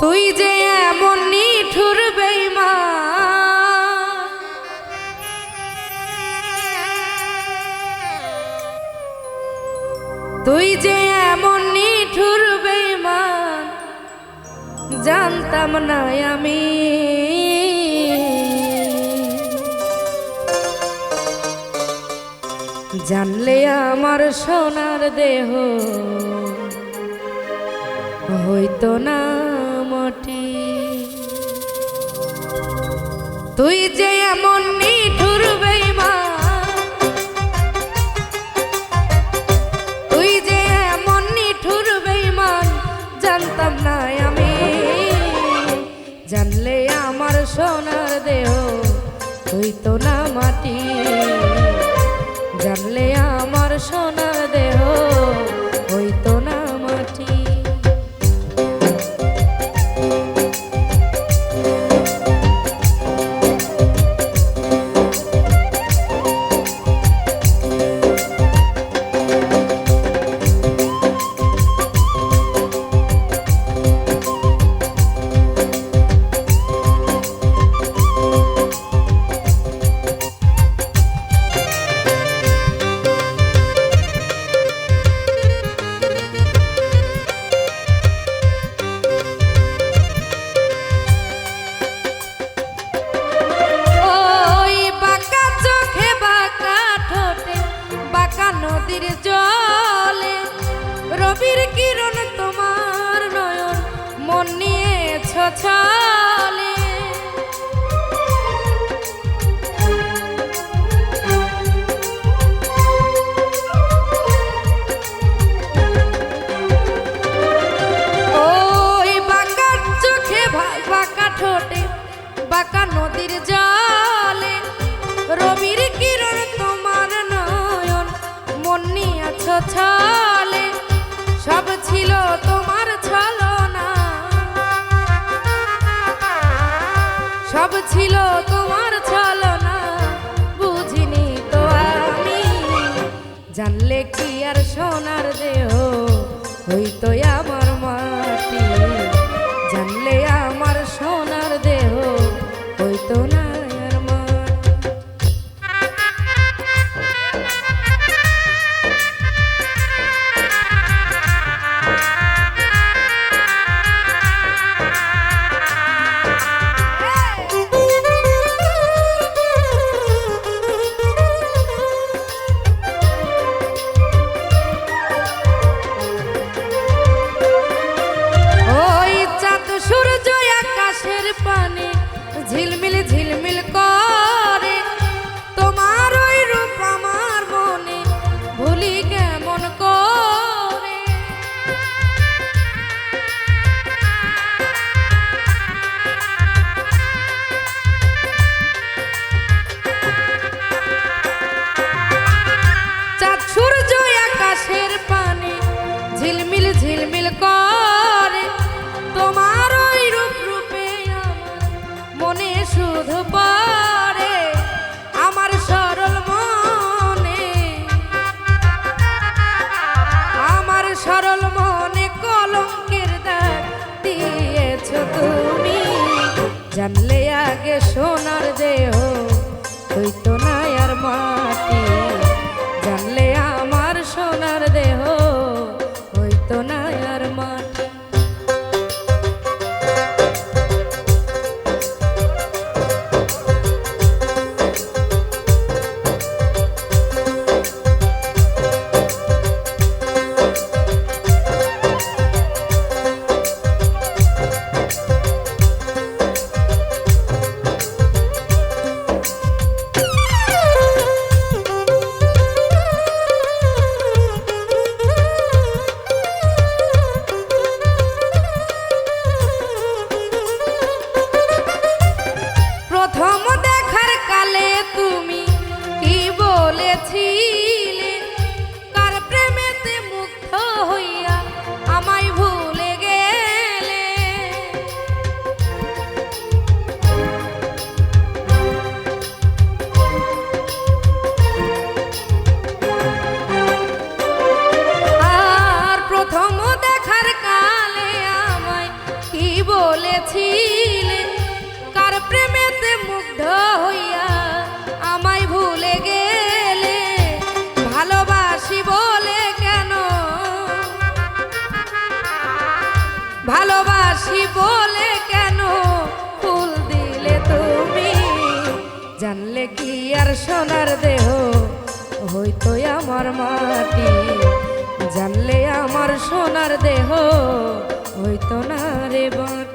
তুই যে এমন নিঠুর বেঈমান, তুই যে এমন নিঠুর বেঈমান, জানতাম না আমি। জানলে আমার সোনার দেহ হইতো না মাটি। তুই যে এমন নিঠুর বেঈমান, তুই যে এমন নিঠুর বেঈমান, জানতাম না আমি। জানলে আমার সোনার দেহ হইতো না মাটি। জানলে আমার সোনার দেহ হইতো না মাটি। নদীর জলে রবির কিরণ তোমার নয়ন মন নিয়েছ ছলে। ওই বাঁকা চোখে বাঁকা ঠোঁটে বাঁকা নদীর জলে রবির কিরণ তোমার নয়ন মন নিয়েছ ছলে। সব ছিল তোমার ছলনা, সব ছিল তোমার ছলনা, বুঝিনি তো আমি। জানলে কি আর সোনার দেহ হইতো আমার মাটি। জানলে আমার সোনার দেহ হইতো না আর মাটি। পানে ঝিলমিল ঝিলমিল করে তোমার ওই রূপ আমার মনে ভুলি কেমন করে। চাঁদ সূর্য আকাশের পানে ঝিলমিল ঝিলমিল করে তোমার ওই রূপ মনে শুধু পড়ে আমার সরল মনে। আমার সরল মনে কলঙ্কের দাগ দিয়েছ তুমি। জানলে আগে সোনার দেহ হইতো না আর মাটি। জানলে আমার সোনার দেহ হইতো না আর মাটি। কার প্রেমেতে মুগ্ধ হইয়া আমায় ভুলে গেলে। আর প্রথম দেখার কালে আমায় কি বলে বলেছিলে কার প্রেমেতে মুগ্ধ হইয়া আমায় ভুলে গেলে ভালোবাসি বলে কেন ভালোবাসি বলে কেন ফুল দিলে তুমি জানলে কি আর সোনার দেহ হইতো আমার মাটি জানলে আমার সোনার দেহ হইতো না রে বাটি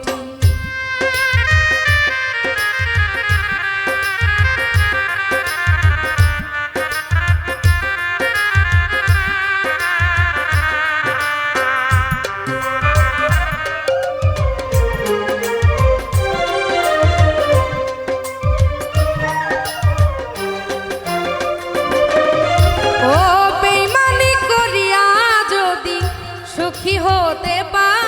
সুখী হতে পার